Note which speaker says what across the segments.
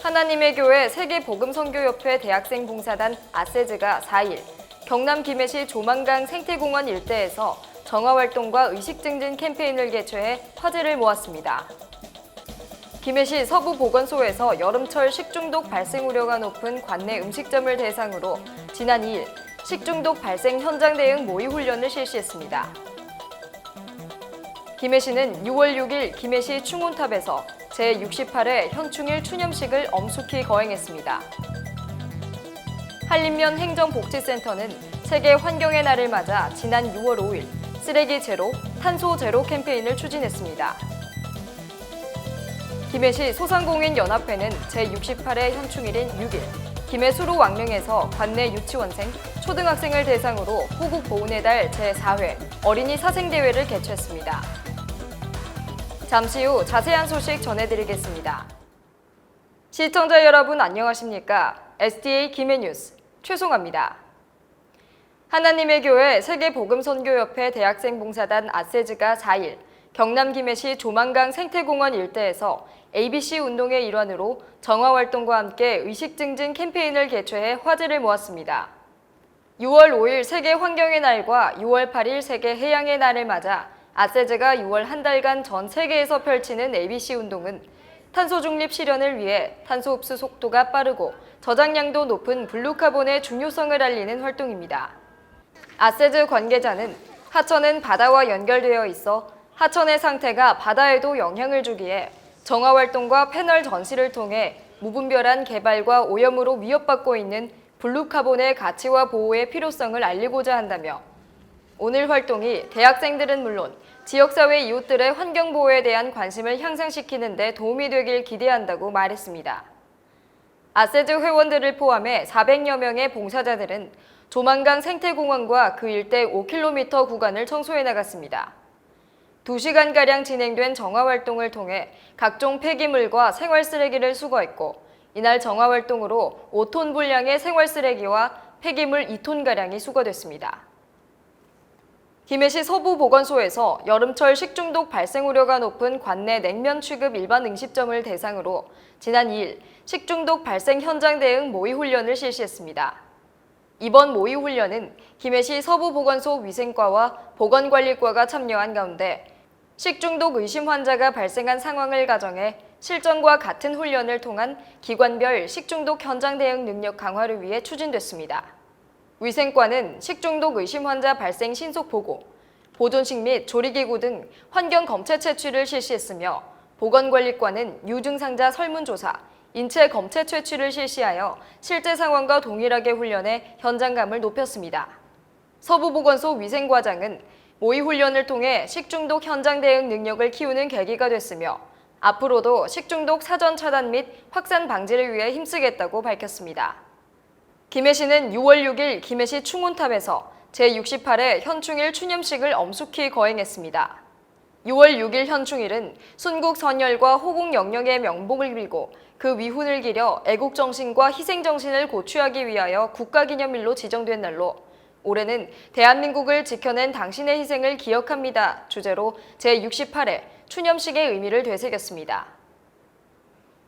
Speaker 1: 하나님의 교회 세계복음선교협회 대학생 봉사단 아세즈가 4일 경남 김해시 조만강 생태공원 일대에서 정화활동과 의식증진 캠페인을 개최해 화제를 모았습니다. 김해시 서부보건소에서 여름철 식중독 발생 우려가 높은 관내 음식점을 대상으로 지난 2일 식중독 발생 현장 대응 모의 훈련을 실시했습니다. 김해시는 6월 6일 김해시 충운탑에서 제68회 현충일 추념식을 엄숙히 거행했습니다. 한림면 행정복지센터는 세계 환경의 날을 맞아 지난 6월 5일 쓰레기 제로, 탄소 제로 캠페인을 추진했습니다. 김해시 소상공인연합회는 제68회 현충일인 6일 김해 수로왕릉에서 관내 유치원생, 초등학생을 대상으로 호국보훈의 달 제4회 어린이 사생대회를 개최했습니다. 잠시 후 자세한 소식 전해드리겠습니다. 시청자 여러분 안녕하십니까? STA 김해뉴스 최송아입니다. 하나님의 교회 세계복음선교협회 대학생 봉사단 아세즈가 4일 경남 김해시 조만강 생태공원 일대에서 ABC 운동의 일환으로 정화활동과 함께 의식증진 캠페인을 개최해 화제를 모았습니다. 6월 5일 세계환경의 날과 6월 8일 세계해양의 날을 맞아 아세즈가 6월 한 달간 전 세계에서 펼치는 ABC 운동은 탄소 중립 실현을 위해 탄소 흡수 속도가 빠르고 저장량도 높은 블루카본의 중요성을 알리는 활동입니다. 아세즈 관계자는 하천은 바다와 연결되어 있어 하천의 상태가 바다에도 영향을 주기에 정화활동과 패널 전시를 통해 무분별한 개발과 오염으로 위협받고 있는 블루카본의 가치와 보호의 필요성을 알리고자 한다며 오늘 활동이 대학생들은 물론 지역사회 이웃들의 환경보호에 대한 관심을 향상시키는 데 도움이 되길 기대한다고 말했습니다. 아세즈 회원들을 포함해 400여 명의 봉사자들은 조만강 생태공원과 그 일대 5km 구간을 청소해 나갔습니다. 2시간가량 진행된 정화활동을 통해 각종 폐기물과 생활쓰레기를 수거했고 이날 정화활동으로 5톤 분량의 생활쓰레기와 폐기물 2톤가량이 수거됐습니다. 김해시 서부보건소에서 여름철 식중독 발생 우려가 높은 관내 냉면 취급 일반 응시점을 대상으로 지난 2일 식중독 발생 현장 대응 모의 훈련을 실시했습니다. 이번 모의 훈련은 김해시 서부보건소 위생과와 보건관리과가 참여한 가운데 식중독 의심 환자가 발생한 상황을 가정해 실전과 같은 훈련을 통한 기관별 식중독 현장 대응 능력 강화를 위해 추진됐습니다. 위생과는 식중독 의심 환자 발생 신속 보고, 보존식 및 조리기구 등 환경 검체 채취를 실시했으며 보건관리과는 유증상자 설문조사, 인체 검체 채취를 실시하여 실제 상황과 동일하게 훈련해 현장감을 높였습니다. 서부보건소 위생과장은 모의 훈련을 통해 식중독 현장 대응 능력을 키우는 계기가 됐으며 앞으로도 식중독 사전 차단 및 확산 방지를 위해 힘쓰겠다고 밝혔습니다. 김해시는 6월 6일 김해시 충운탑에서 제68회 현충일 추념식을 엄숙히 거행했습니다. 6월 6일 현충일은 순국 선열과 호국 영령의 명복을 빌고 그 위훈을 기려 애국정신과 희생정신을 고취하기 위하여 국가기념일로 지정된 날로 올해는 대한민국을 지켜낸 당신의 희생을 기억합니다 주제로 제68회 추념식의 의미를 되새겼습니다.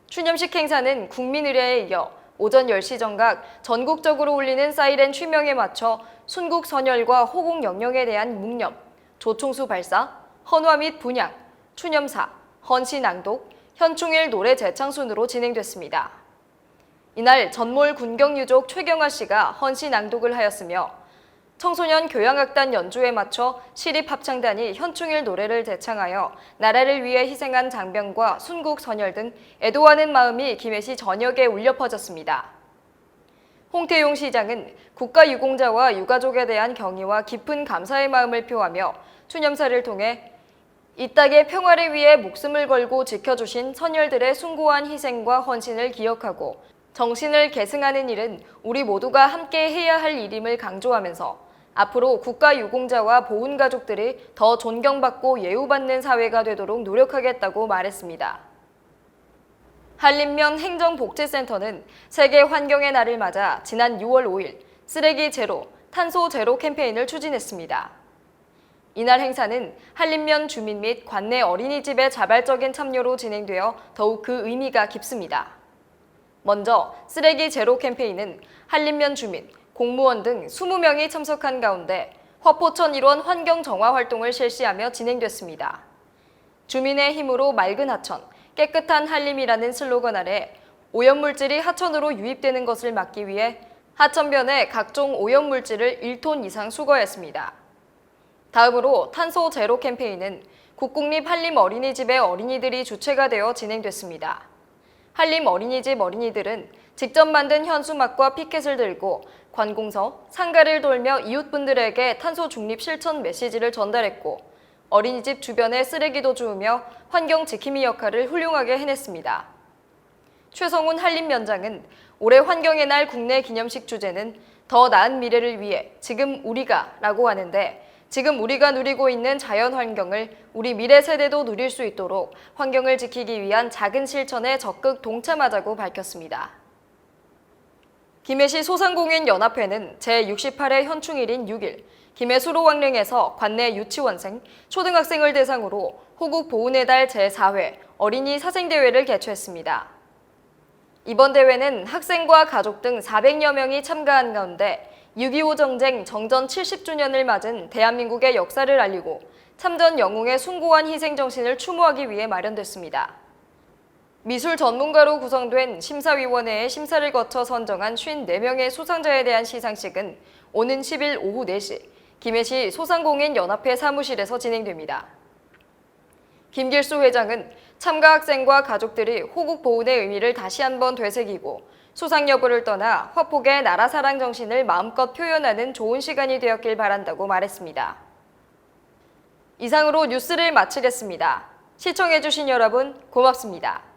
Speaker 1: 추념식 행사는 국민의례에 이어 오전 10시 정각 전국적으로 울리는 사이렌 취명에 맞춰 순국 선열과 호국 영령에 대한 묵념, 조총수 발사, 헌화 및 분향, 추념사, 헌시 낭독, 현충일 노래 재창 순으로 진행됐습니다. 이날 전몰 군경유족 최경아 씨가 헌시 낭독을 하였으며 청소년 교향악단 연주에 맞춰 시립합창단이 현충일 노래를 재창하여 나라를 위해 희생한 장병과 순국 선열 등 애도하는 마음이 김해시 전역에 울려 퍼졌습니다. 홍태용 시장은 국가유공자와 유가족에 대한 경의와 깊은 감사의 마음을 표하며 추념사를 통해 이 땅의 평화를 위해 목숨을 걸고 지켜주신 선열들의 숭고한 희생과 헌신을 기억하고 정신을 계승하는 일은 우리 모두가 함께 해야 할 일임을 강조하면서 앞으로 국가유공자와 보훈가족들이 더 존경받고 예우받는 사회가 되도록 노력하겠다고 말했습니다. 한림면 행정복지센터는 세계환경의 날을 맞아 지난 6월 5일 쓰레기 제로, 탄소 제로 캠페인을 추진했습니다. 이날 행사는 한림면 주민 및 관내 어린이집의 자발적인 참여로 진행되어 더욱 그 의미가 깊습니다. 먼저 쓰레기 제로 캠페인은 한림면 주민, 공무원 등 20명이 참석한 가운데 화포천 일원 환경 정화 활동을 실시하며 진행됐습니다. 주민의 힘으로 맑은 하천, 깨끗한 한림이라는 슬로건 아래 오염물질이 하천으로 유입되는 것을 막기 위해 하천변에 각종 오염물질을 1톤 이상 수거했습니다. 다음으로 탄소 제로 캠페인은 국공립 한림 어린이집의 어린이들이 주체가 되어 진행됐습니다. 한림 어린이집 어린이들은 직접 만든 현수막과 피켓을 들고 관공서, 상가를 돌며 이웃분들에게 탄소 중립 실천 메시지를 전달했고 어린이집 주변에 쓰레기도 주우며 환경 지킴이 역할을 훌륭하게 해냈습니다. 최성훈 한림면장은 올해 환경의 날 국내 기념식 주제는 더 나은 미래를 위해 지금 우리가라고 하는데 지금 우리가 누리고 있는 자연 환경을 우리 미래 세대도 누릴 수 있도록 환경을 지키기 위한 작은 실천에 적극 동참하자고 밝혔습니다. 김해시 소상공인연합회는 제68회 현충일인 6일 김해 수로왕릉에서 관내 유치원생, 초등학생을 대상으로 호국 보훈의 달 제4회 어린이 사생대회를 개최했습니다. 이번 대회는 학생과 가족 등 400여 명이 참가한 가운데 6.25 정쟁 정전 70주년을 맞은 대한민국의 역사를 알리고 참전 영웅의 숭고한 희생정신을 추모하기 위해 마련됐습니다. 미술 전문가로 구성된 심사위원회의 심사를 거쳐 선정한 54명의 수상자에 대한 시상식은 오는 10일 오후 4시 김해시 소상공인연합회 사무실에서 진행됩니다. 김길수 회장은 참가 학생과 가족들이 호국 보훈의 의미를 다시 한번 되새기고 수상 여부를 떠나 화폭의 나라 사랑 정신을 마음껏 표현하는 좋은 시간이 되었길 바란다고 말했습니다. 이상으로 뉴스를 마치겠습니다. 시청해주신 여러분 고맙습니다.